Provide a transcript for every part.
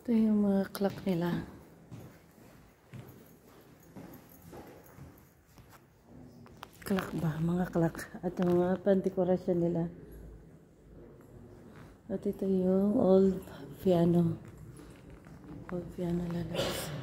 Ito yung mga clock nila. Clock ba? Mga clock. At yung mga pandekorasyon nila. At ito yung old piano. Old piano lalabas.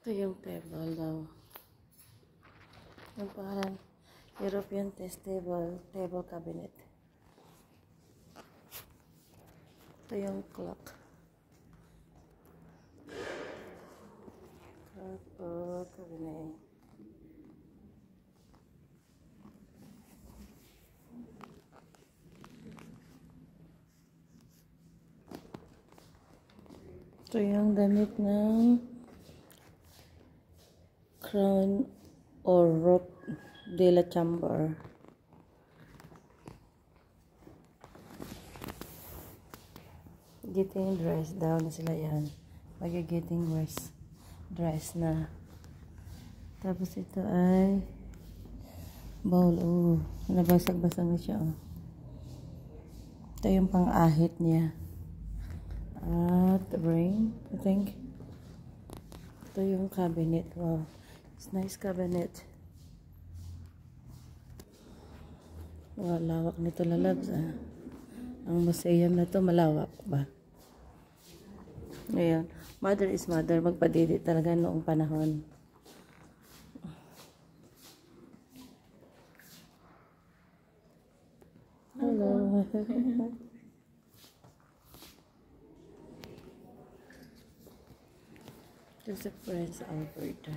Ito yung table daw. Yung parang European table cabinet. Ito yung clock. Clock cabinet. Ito yung damit ng Crown or Rope de la Chamber. Getting dress daw na sila yan. Getting dress na. Tapos ito ay bowl. Oh, nabasag-basag na siya. Oh. Ito yung pang-ahit niya. At ring, I think. Ito yung cabinet. Wow. It's nice cabinet. Wow, lawak nito lalabs. Ang museum na to malawak ba? Ayan. Mother is mother. Magpadidi talaga noong panahon. Hello. Joseph Prince Albert.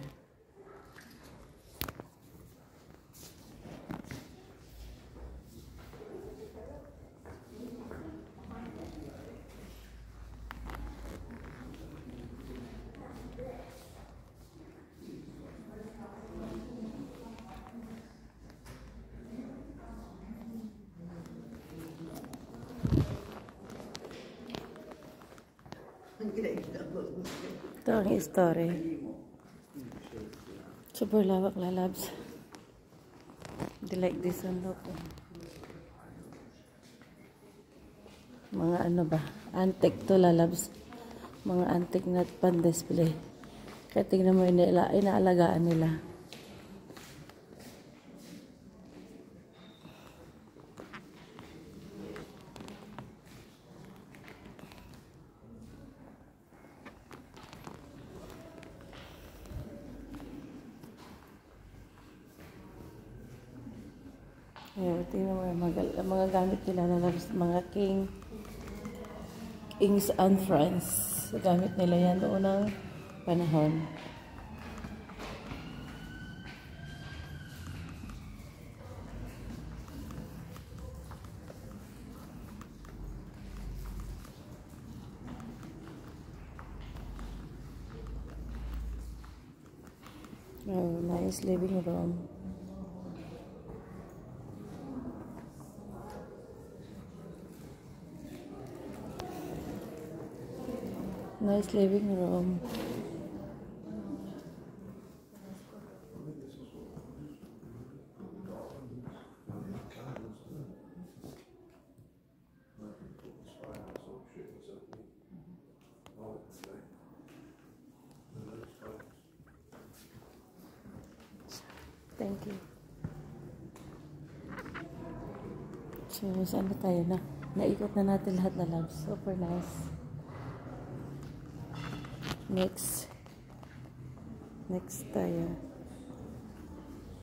Ito ang story. Super lawak lalabs. They like this one look. Mga ano ba? Antique to lalabs. Mga antique na pan-display. Kaya tingnan mo inaalagaan nila. Ayan, tingnan mo mga gamit nila na mga kings and friends. Gamit nila yan noong unang panahon. Oh, nice living room. Nice living room. Thank you. So, saan na tayo na? Naikot na natin lahat na labs. Super nice. Next tayo.